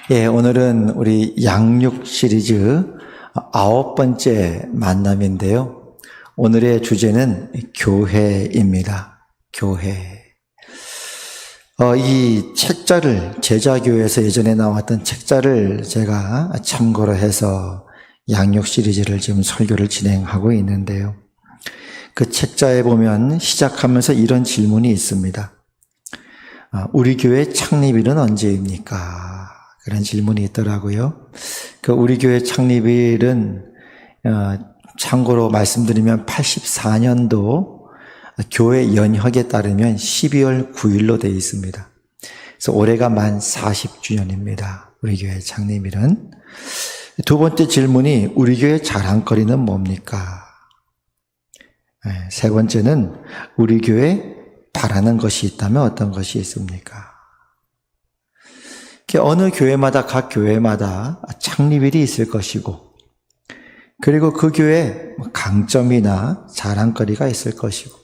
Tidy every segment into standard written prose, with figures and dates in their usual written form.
예, 오늘은 우리 양육 시리즈 9번째 만남인데요. 오늘의 주제는 교회입니다. 교회. 이 책자를 제자교회에서 예전에 나왔던 책자를 제가 참고로 해서 양육 시리즈를 지금 설교를 진행하고 있는데요. 그 책자에 보면 시작하면서 이런 질문이 있습니다. 우리 교회 창립일은 언제입니까? 그런 질문이 있더라고요. 그 우리 교회 창립일은 참고로 말씀드리면 84년도 교회 연혁에 따르면 12월 9일로 되어 있습니다. 그래서 올해가 만 40주년입니다. 우리 교회 창립일은. 두 번째 질문이 우리 교회 자랑거리는 뭡니까? 세 번째는 우리 교회 바라는 것이 있다면 어떤 것이 있습니까? 어느 교회마다 각 교회마다 창립일이 있을 것이고 그리고 그 교회에 강점이나 자랑거리가 있을 것이고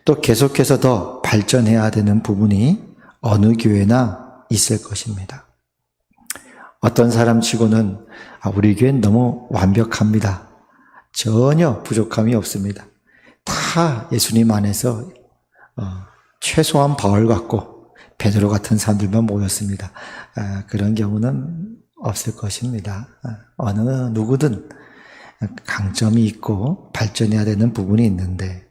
또 계속해서 더 발전해야 되는 부분이 어느 교회나 있을 것입니다. 어떤 사람 치고는 우리 교회는 너무 완벽합니다. 전혀 부족함이 없습니다. 다 예수님 안에서 최소한 바울 같고 베드로 같은 사람들만 모였습니다. 그런 경우는 없을 것입니다. 어느 누구든 강점이 있고 발전해야 되는 부분이 있는데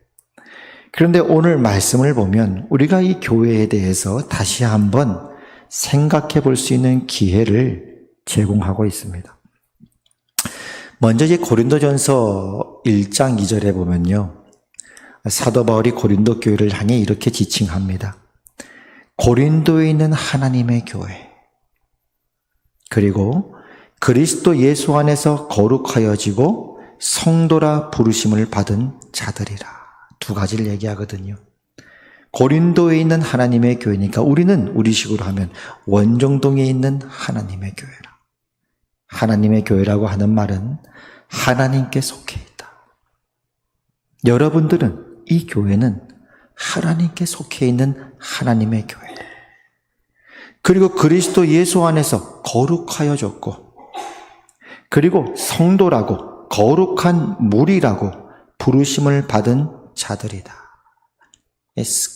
그런데 오늘 말씀을 보면 우리가 이 교회에 대해서 다시 한번 생각해 볼 수 있는 기회를 제공하고 있습니다. 먼저 이 고린도전서 1장 2절에 보면요. 사도 바울이 고린도 교회를 향해 이렇게 지칭합니다. 고린도에 있는 하나님의 교회 그리고 그리스도 예수 안에서 거룩하여지고 성도라 부르심을 받은 자들이라. 두 가지를 얘기하거든요. 고린도에 있는 하나님의 교회니까 우리는 우리식으로 하면 원정동에 있는 하나님의 교회라. 하나님의 교회라고 하는 말은 하나님께 속해 있다. 여러분들은 이 교회는 하나님께 속해 있는 하나님의 교회. 그리고 그리스도 예수 안에서 거룩하여졌고 그리고 성도라고 거룩한 무리라고 부르심을 받은 자들이다.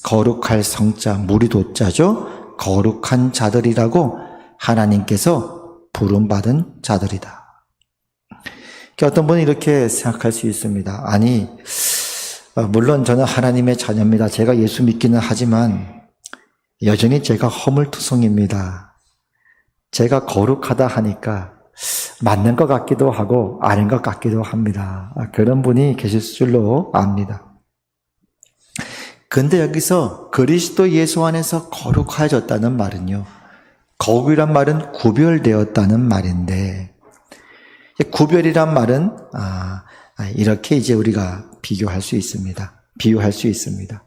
거룩할 성자 무리 도자죠. 거룩한 자들이라고 하나님께서 부름받은 자들이다. 어떤 분은 이렇게 생각할 수 있습니다. 아니 물론 저는 하나님의 자녀입니다. 제가 예수 믿기는 하지만 여전히 제가 허물투성입니다. 제가 거룩하다 하니까 맞는 것 같기도 하고 아닌 것 같기도 합니다. 그런 분이 계실 줄로 압니다. 근데 여기서 그리스도 예수 안에서 거룩해졌다는 말은요. 거룩이란 말은 구별되었다는 말인데 구별이란 말은 이렇게 이제 우리가 비교할 수 있습니다. 비유할 수 있습니다.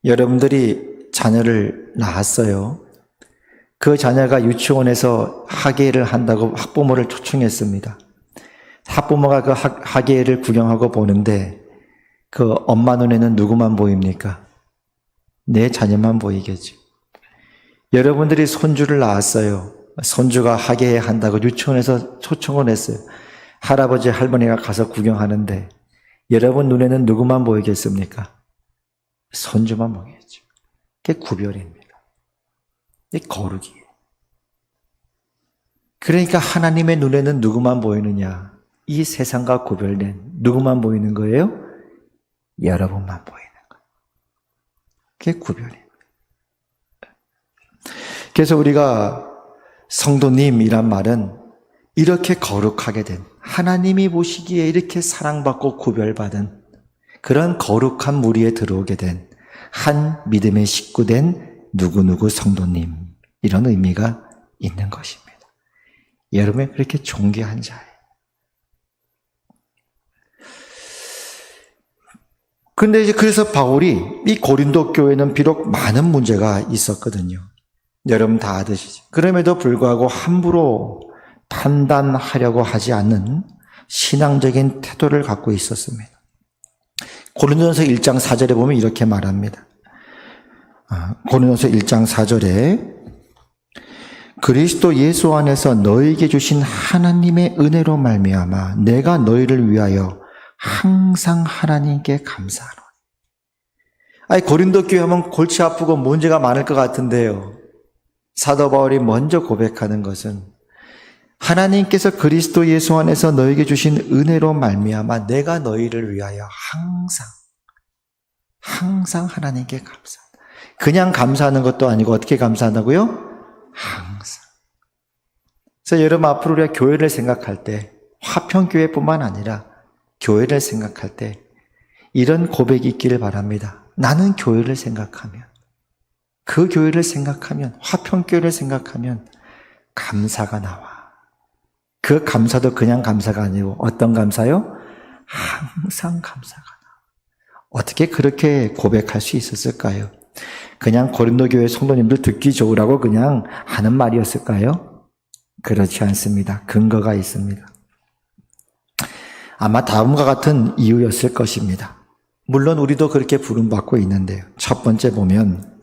여러분들이 자녀를 낳았어요. 그 자녀가 유치원에서 학예를 한다고 학부모를 초청했습니다. 학부모가 그 학예를 구경하고 보는데 그 엄마 눈에는 누구만 보입니까? 내 자녀만 보이겠죠. 여러분들이 손주를 낳았어요. 손주가 학예 한다고 유치원에서 초청을 했어요. 할아버지 할머니가 가서 구경하는데 여러분 눈에는 누구만 보이겠습니까? 손주만 보이겠죠. 그게 구별입니다. 이게 거룩이에요. 그러니까 하나님의 눈에는 누구만 보이느냐? 이 세상과 구별된 누구만 보이는 거예요? 여러분만 보이는 거예요. 그게 구별입니다. 그래서 우리가 성도님이란 말은 이렇게 거룩하게 된 하나님이 보시기에 이렇게 사랑받고 구별받은 그런 거룩한 무리에 들어오게 된 한 믿음의 식구된 누구누구 성도님 이런 의미가 있는 것입니다. 여러분이 그렇게 존귀한 자예요. 근데 이제 그래서 바울이 이 고린도 교회는 비록 많은 문제가 있었거든요. 여러분 다 아시죠? 그럼에도 불구하고 함부로 판단하려고 하지 않는 신앙적인 태도를 갖고 있었습니다. 고린도전서 1장 4절에 보면 이렇게 말합니다. 고린도전서 1장 4절에 그리스도 예수 안에서 너에게 주신 하나님의 은혜로 말미암아 내가 너희를 위하여 항상 하나님께 감사하노니. 아니, 고린도 교회 하면 골치 아프고 문제가 많을 것 같은데요. 사도 바울이 먼저 고백하는 것은 하나님께서 그리스도 예수 안에서 너에게 주신 은혜로 말미암아 내가 너희를 위하여 항상 하나님께 감사한다. 그냥 감사하는 것도 아니고 어떻게 감사한다고요? 항상. 그래서 여러분, 앞으로 우리가 교회를 생각할 때, 화평교회뿐만 아니라 교회를 생각할 때 이런 고백이 있기를 바랍니다. 나는 교회를 생각하면, 그 교회를 생각하면, 화평교회를 생각하면 감사가 나와. 그 감사도 그냥 감사가 아니고 어떤 감사요? 항상 감사가 나와. 어떻게 그렇게 고백할 수 있었을까요? 그냥 고린도 교회 성도님들 듣기 좋으라고 그냥 하는 말이었을까요? 그렇지 않습니다. 근거가 있습니다. 아마 다음과 같은 이유였을 것입니다. 물론 우리도 그렇게 부름받고 있는데요. 첫 번째 보면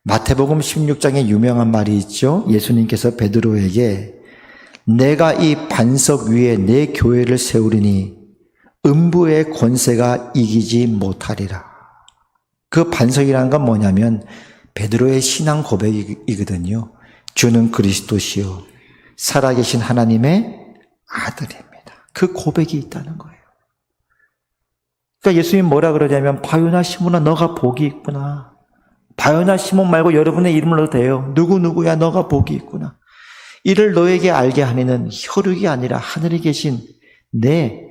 마태복음 16장에 유명한 말이 있죠. 예수님께서 베드로에게 내가 이 반석 위에 내 교회를 세우리니 음부의 권세가 이기지 못하리라. 그 반석이라는 건 뭐냐면 베드로의 신앙 고백이거든요. 주는 그리스도시요 살아계신 하나님의 아들입니다. 그 고백이 있다는 거예요. 그러니까 예수님 뭐라 그러냐면 바요나 시몬아 너가 복이 있구나. 바요나 시몬 말고 여러분의 이름을 넣어도 돼요. 누구누구야 너가 복이 있구나. 이를 너에게 알게 하면은 혈육이 아니라 하늘에 계신 내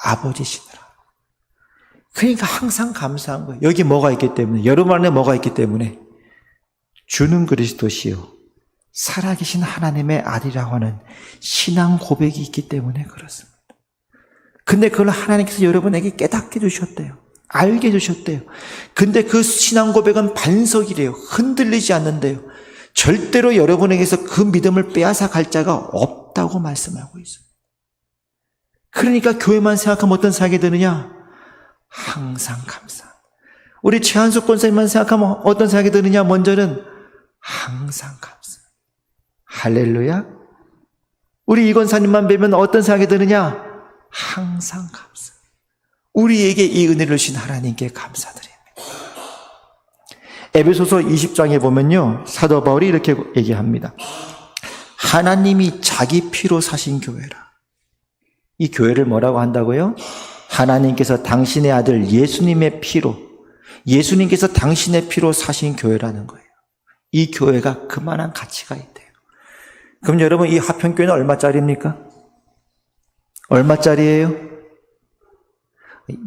아버지시더라. 그러니까 항상 감사한 거예요. 여기 뭐가 있기 때문에, 여러분 안에 뭐가 있기 때문에 주는 그리스도시요 살아계신 하나님의 아들이라고 하는 신앙 고백이 있기 때문에 그렇습니다. 근데 그걸 하나님께서 여러분에게 깨닫게 주셨대요. 알게 주셨대요. 근데 그 신앙 고백은 반석이래요. 흔들리지 않는데요. 절대로 여러분에게서 그 믿음을 빼앗아 갈 자가 없다고 말씀하고 있어요. 그러니까 교회만 생각하면 어떤 생각이 드느냐? 항상 감사. 우리 최한숙 권사님만 생각하면 어떤 생각이 드느냐? 먼저는 항상 감사. 할렐루야. 우리 이 권사님만 뵈면 어떤 생각이 드느냐? 항상 감사. 우리에게 이 은혜를 주신 하나님께 감사드립니다. 에베소서 20장에 보면요, 사도 바울이 이렇게 얘기합니다. 하나님이 자기 피로 사신 교회라. 이 교회를 뭐라고 한다고요? 하나님께서 당신의 아들 예수님의 피로, 예수님께서 당신의 피로 사신 교회라는 거예요. 이 교회가 그만한 가치가 있대요. 그럼 여러분, 이 화평교회는 얼마짜리입니까? 얼마짜리예요?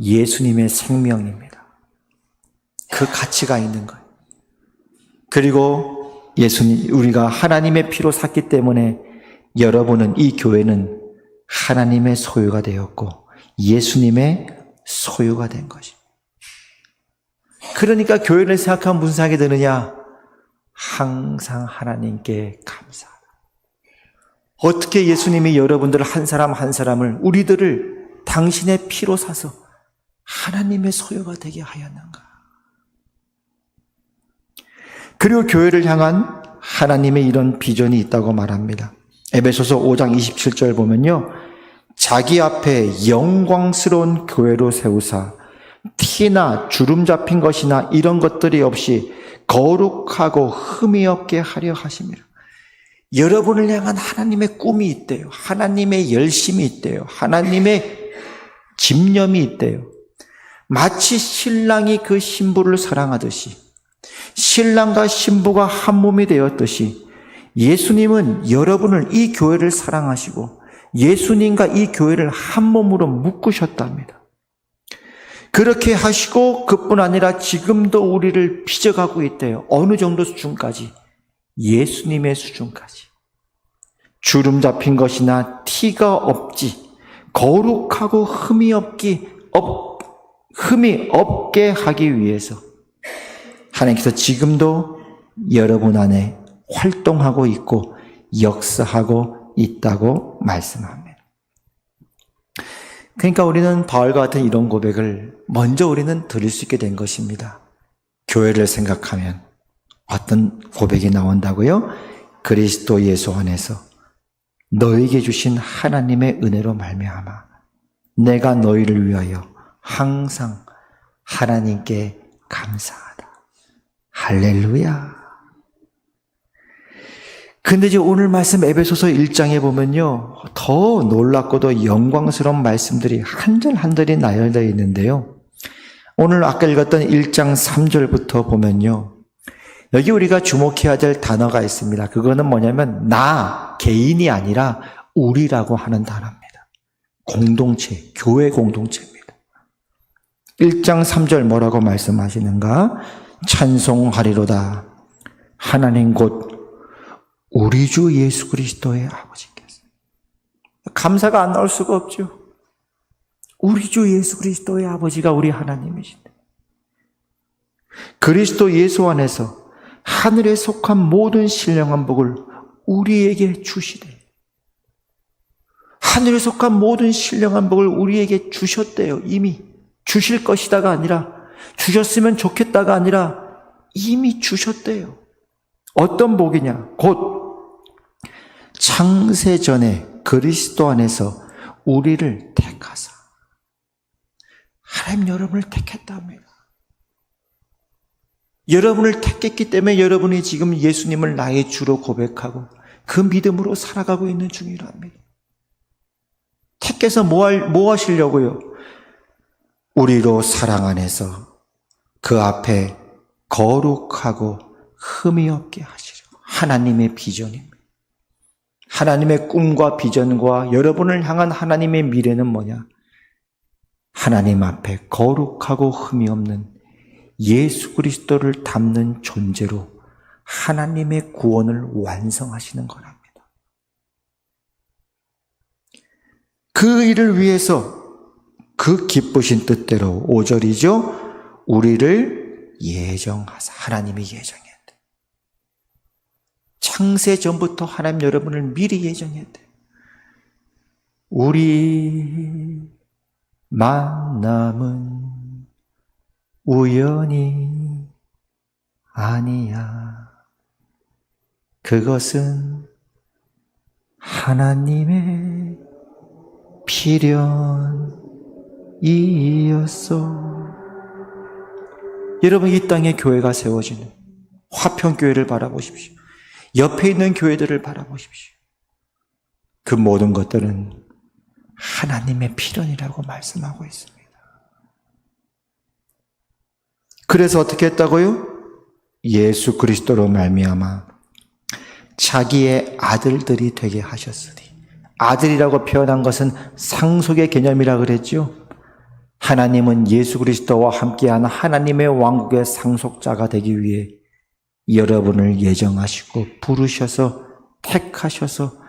예수님의 생명입니다. 그 가치가 있는 거예요. 그리고 우리가 하나님의 피로 샀기 때문에 여러분은, 이 교회는 하나님의 소유가 되었고 예수님의 소유가 된 것입니다. 그러니까 교회를 생각하면 무슨 생각이 드느냐? 항상 하나님께 감사하다. 어떻게 예수님이 여러분들 한 사람 한 사람을, 우리들을 당신의 피로 사서 하나님의 소유가 되게 하였는가? 그리고 교회를 향한 하나님의 이런 비전이 있다고 말합니다. 에베소서 5장 27절 보면요, 자기 앞에 영광스러운 교회로 세우사 티나 주름 잡힌 것이나 이런 것들이 없이 거룩하고 흠이 없게 하려 하심이라. 여러분을 향한 하나님의 꿈이 있대요. 하나님의 열심이 있대요. 하나님의 집념이 있대요. 마치 신랑이 그 신부를 사랑하듯이, 신랑과 신부가 한 몸이 되었듯이 예수님은 여러분을, 이 교회를 사랑하시고 예수님과 이 교회를 한 몸으로 묶으셨답니다. 그렇게 하시고 그뿐 아니라 지금도 우리를 빚어가고 있대요. 어느 정도 수준까지? 예수님의 수준까지. 주름 잡힌 것이나 티가 없지, 거룩하고 흠이 없게 하기 위해서 하나님께서 지금도 여러분 안에 활동하고 있고 역사하고 있다고 말씀합니다. 그러니까 우리는 바울과 같은 이런 고백을 먼저 우리는 드릴 수 있게 된 것입니다. 교회를 생각하면 어떤 고백이 나온다고요? 그리스도 예수 안에서 너에게 주신 하나님의 은혜로 말미암아 내가 너희를 위하여 항상 하나님께 감사하다. 할렐루야. 근데 이제 오늘 말씀 에베소서 1장에 보면요, 더 놀랍고도 영광스러운 말씀들이 한 절 한 절이 나열되어 있는데요. 오늘 아까 읽었던 1장 3절부터 보면요, 여기 우리가 주목해야 될 단어가 있습니다. 그거는 뭐냐면 나, 개인이 아니라 우리라고 하는 단어입니다. 공동체, 교회 공동체입니다. 1장 3절 뭐라고 말씀하시는가? 찬송하리로다. 하나님 곧 우리 주 예수 그리스도의 아버지께서. 감사가 안 나올 수가 없죠. 우리 주 예수 그리스도의 아버지가 우리 하나님이신데, 그리스도 예수 안에서 하늘에 속한 모든 신령한 복을 우리에게 주시되, 하늘에 속한 모든 신령한 복을 우리에게 주셨대요. 이미 주실 것이다가 아니라, 주셨으면 좋겠다가 아니라 이미 주셨대요. 어떤 복이냐? 곧 창세 전에 그리스도 안에서 우리를 택하사. 하나님 여러분을 택했답니다. 여러분을 택했기 때문에 여러분이 지금 예수님을 나의 주로 고백하고 그 믿음으로 살아가고 있는 중이랍니다. 택해서 뭐 하시려고요? 우리로 사랑 안에서 그 앞에 거룩하고 흠이 없게 하시려고. 하나님의 비전입니다. 하나님의 꿈과 비전과 여러분을 향한 하나님의 미래는 뭐냐? 하나님 앞에 거룩하고 흠이 없는 예수 그리스도를 담는 존재로 하나님의 구원을 완성하시는 거랍니다. 그 일을 위해서 그 기쁘신 뜻대로 5절이죠. 우리를 예정하사. 하나님이 예정했대. 창세 전부터 하나님 여러분을 미리 예정했대. 우리 만남은 우연이 아니야. 그것은 하나님의 필연이었어. 여러분, 이 땅에 교회가 세워지는 화평교회를 바라보십시오. 옆에 있는 교회들을 바라보십시오. 그 모든 것들은 하나님의 필연이라고 말씀하고 있습니다. 그래서 어떻게 했다고요? 예수 그리스도로 말미암아 자기의 아들들이 되게 하셨으니. 아들이라고 표현한 것은 상속의 개념이라 그랬죠. 하나님은 예수 그리스도와 함께한 하나님의 왕국의 상속자가 되기 위해 여러분을 예정하시고 부르셔서 택하셔서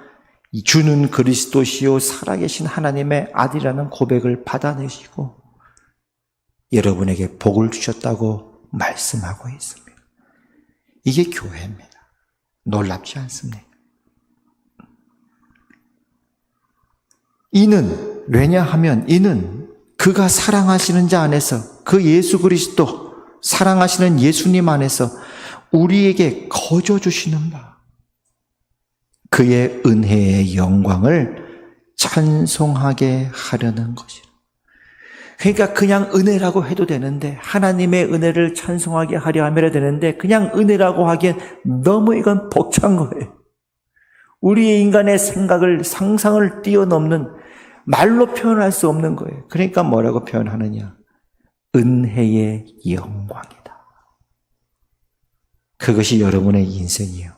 주는 그리스도시요 살아계신 하나님의 아들이라는 고백을 받아내시고 여러분에게 복을 주셨다고 말씀하고 있습니다. 이게 교회입니다. 놀랍지 않습니까? 이는, 왜냐하면 이는 그가 사랑하시는 자 안에서, 그 예수 그리스도 사랑하시는 예수님 안에서 우리에게 거저 주시는 바 그의 은혜의 영광을 찬송하게 하려는 것이라. 그러니까 그냥 은혜라고 해도 되는데, 하나님의 은혜를 찬송하게 하려 하면 되는데, 그냥 은혜라고 하기엔 너무 이건 벅찬 거예요. 우리의 인간의 생각을, 상상을 뛰어넘는, 말로 표현할 수 없는 거예요. 그러니까 뭐라고 표현하느냐? 은혜의 영광이다. 그것이 여러분의 인생이에요.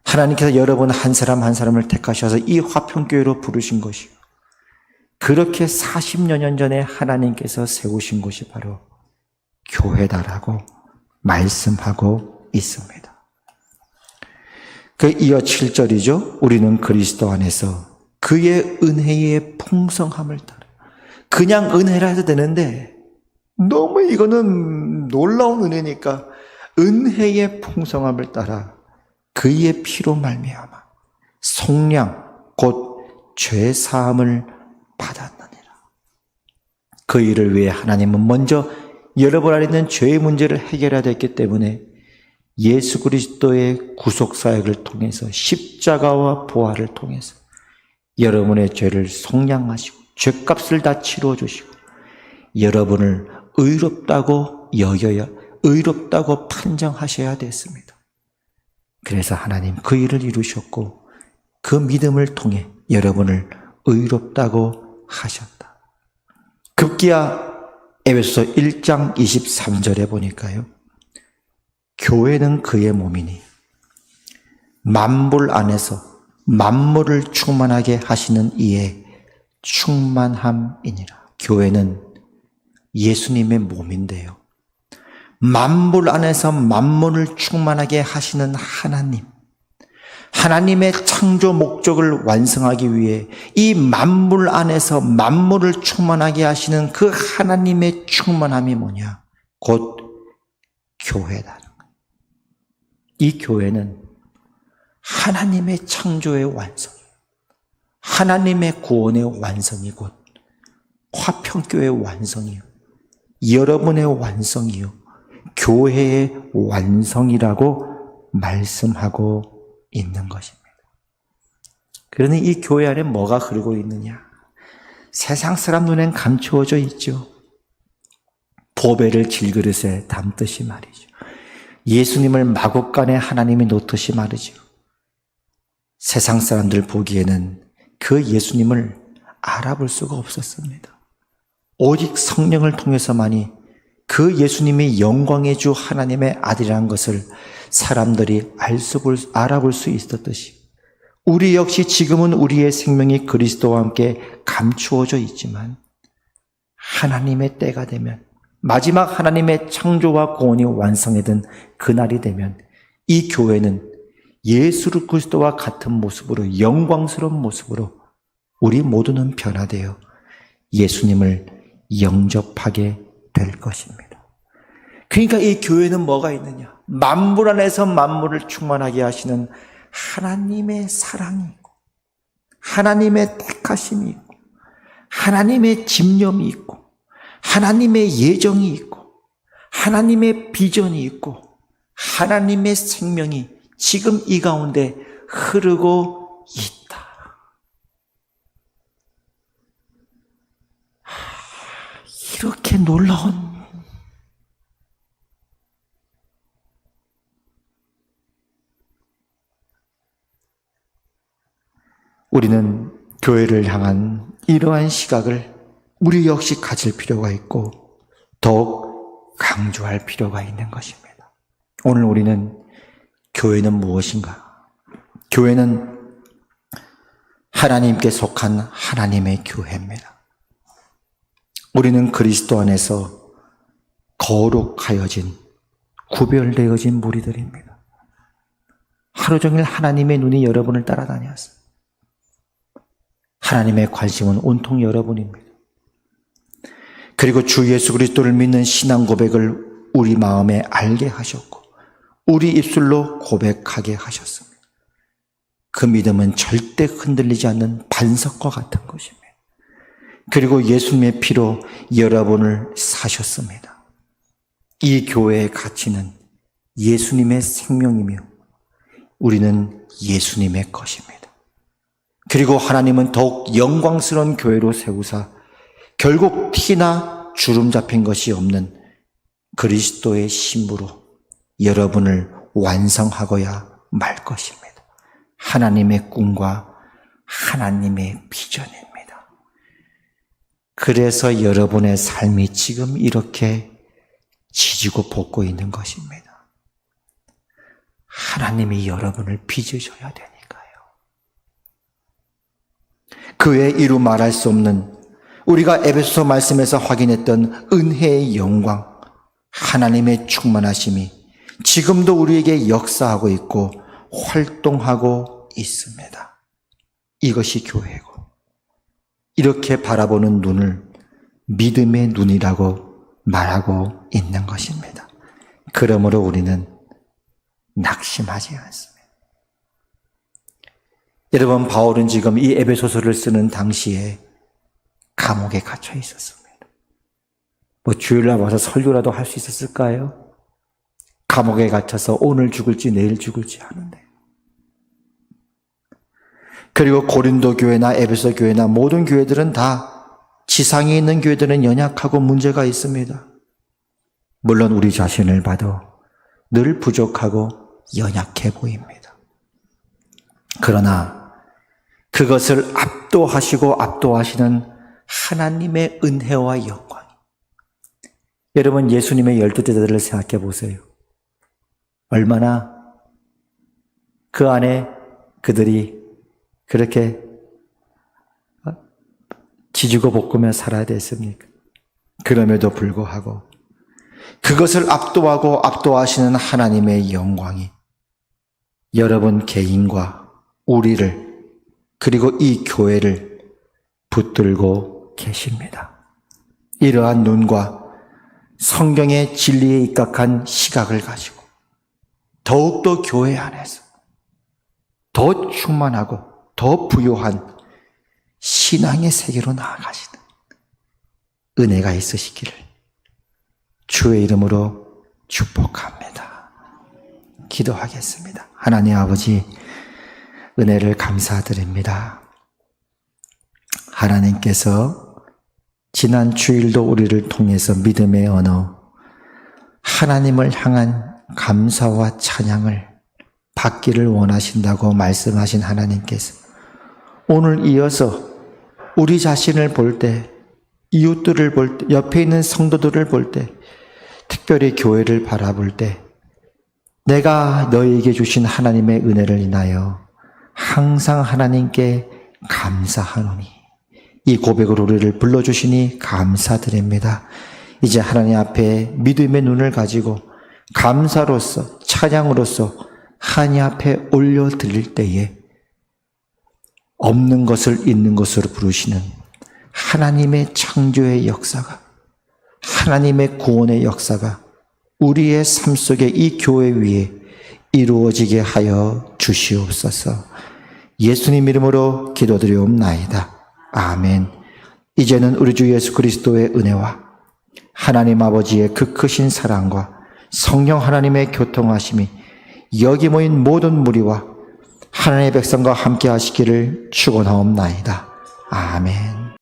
하나님께서 여러분 한 사람 한 사람을 택하셔서 이 화평교회로 부르신 것이요, 그렇게 40여 년 전에 하나님께서 세우신 곳이 바로 교회다라고 말씀하고 있습니다. 그 이어 7절이죠. 우리는 그리스도 안에서 그의 은혜의 풍성함을 따라. 그냥 은혜라 해도 되는데 너무 이거는 놀라운 은혜니까 은혜의 풍성함을 따라 그의 피로 말미암아 속량 곧 죄사함을 받았느니라. 그 일을 위해 하나님은 먼저 여러분 안에 있는 죄의 문제를 해결해야 됐기 때문에 예수 그리스도의 구속사역을 통해서 십자가와 부활을 통해서 여러분의 죄를 속량하시고 죄값을 다 치러주시고 여러분을 의롭다고 여겨야 의롭다고 판정하셔야 됐습니다. 그래서 하나님 그 일을 이루셨고 그 믿음을 통해 여러분을 의롭다고 하셨다. 급기야 에베소서 1장 23절에 보니까요. 교회는 그의 몸이니 만물 안에서 만물을 충만하게 하시는 이의 충만함이니라. 교회는 예수님의 몸인데요. 만물 안에서 만물을 충만하게 하시는 하나님, 하나님의 창조 목적을 완성하기 위해 이 만물 안에서 만물을 충만하게 하시는 그 하나님의 충만함이 뭐냐? 곧 교회다. 이 교회는 하나님의 창조의 완성, 하나님의 구원의 완성이 곧 화평교의 완성이요, 여러분의 완성이요, 교회의 완성이라고 말씀하고 있는 것입니다. 그러니 이 교회 안에 뭐가 흐르고 있느냐? 세상 사람 눈엔 감추어져 있죠. 보배를 질그릇에 담듯이 말이죠. 예수님을 마구간에 하나님이 놓듯이 말이죠. 세상 사람들 보기에는 그 예수님을 알아볼 수가 없었습니다. 오직 성령을 통해서만이 그 예수님이 영광의 주 하나님의 아들이라는 것을 사람들이 알아볼 수 있었듯이 우리 역시 지금은 우리의 생명이 그리스도와 함께 감추어져 있지만 하나님의 때가 되면 마지막 하나님의 창조와 구원이 완성되던 그날이 되면 이 교회는 예수 그리스도와 같은 모습으로 영광스러운 모습으로 우리 모두는 변화되어 예수님을 영접하게 될 것입니다. 그러니까 이 교회는 뭐가 있느냐? 만물 안에서 만물을 충만하게 하시는 하나님의 사랑이 있고 하나님의 택하심이 있고 하나님의 집념이 있고 하나님의 예정이 있고 하나님의 비전이 있고 하나님의 생명이 지금 이 가운데 흐르고 있다. 이렇게 놀라운 우리는 교회를 향한 이러한 시각을 우리 역시 가질 필요가 있고 더욱 강조할 필요가 있는 것입니다. 오늘 우리는 교회는 무엇인가? 교회는 하나님께 속한 하나님의 교회입니다. 우리는 그리스도 안에서 거룩하여진 구별되어진 무리들입니다. 하루 종일 하나님의 눈이 여러분을 따라다녔어요. 하나님의 관심은 온통 여러분입니다. 그리고 주 예수 그리스도를 믿는 신앙 고백을 우리 마음에 알게 하셨고 우리 입술로 고백하게 하셨습니다. 그 믿음은 절대 흔들리지 않는 반석과 같은 것입니다. 그리고 예수님의 피로 여러분을 사셨습니다. 이 교회의 가치는 예수님의 생명이며 우리는 예수님의 것입니다. 그리고 하나님은 더욱 영광스러운 교회로 세우사 결국 티나 주름 잡힌 것이 없는 그리스도의 신부로 여러분을 완성하고야 말 것입니다. 하나님의 꿈과 하나님의 비전입니다. 그래서 여러분의 삶이 지금 이렇게 지지고 볶고 있는 것입니다. 하나님이 여러분을 빚으셔야 되니까요. 그 외에 이루 말할 수 없는 우리가 에베소서 말씀에서 확인했던 은혜의 영광, 하나님의 충만하심이 지금도 우리에게 역사하고 있고 활동하고 있습니다. 이것이 교회고 이렇게 바라보는 눈을 믿음의 눈이라고 말하고 있는 것입니다. 그러므로 우리는 낙심하지 않습니다. 여러분, 바울은 지금 이 에베소서를 쓰는 당시에 감옥에 갇혀 있었습니다. 주일날 와서 설교라도 할 수 있었을까요? 감옥에 갇혀서 오늘 죽을지 내일 죽을지 하는데. 그리고 고린도 교회나 에베소 교회나 모든 교회들은 다 지상에 있는 교회들은 연약하고 문제가 있습니다. 물론 우리 자신을 봐도 늘 부족하고 연약해 보입니다. 그러나 그것을 압도하시고 압도하시는 하나님의 은혜와 영광. 여러분, 예수님의 12제자들을 생각해 보세요. 얼마나 그 안에 그들이 그렇게 지지고 볶으며 살아야 됐습니까? 그럼에도 불구하고 그것을 압도하고 압도하시는 하나님의 영광이 여러분 개인과 우리를 그리고 이 교회를 붙들고 계십니다. 이러한 눈과 성경의 진리에 입각한 시각을 가지고 더욱더 교회 안에서 더 충만하고 더 부요한 신앙의 세계로 나아가시는 은혜가 있으시기를 주의 이름으로 축복합니다. 기도하겠습니다. 하나님 아버지, 은혜를 감사드립니다. 하나님께서 지난 주일도 우리를 통해서 믿음의 언어, 하나님을 향한 감사와 찬양을 받기를 원하신다고 말씀하신 하나님께서 오늘 이어서 우리 자신을 볼 때, 이웃들을 볼 때, 옆에 있는 성도들을 볼 때, 특별히 교회를 바라볼 때 내가 너희에게 주신 하나님의 은혜를 인하여 항상 하나님께 감사하노니 이 고백으로 우리를 불러주시니 감사드립니다. 이제 하나님 앞에 믿음의 눈을 가지고 감사로서 찬양으로서 하나님 앞에 올려드릴 때에 없는 것을 있는 것으로 부르시는 하나님의 창조의 역사가, 하나님의 구원의 역사가 우리의 삶 속에 이 교회 위에 이루어지게 하여 주시옵소서. 예수님 이름으로 기도드리옵나이다. 아멘. 이제는 우리 주 예수 그리스도의 은혜와 하나님 아버지의 그 크신 사랑과 성령 하나님의 교통하심이 여기 모인 모든 무리와 하나님의 백성과 함께 하시기를 축원하옵나이다. 아멘.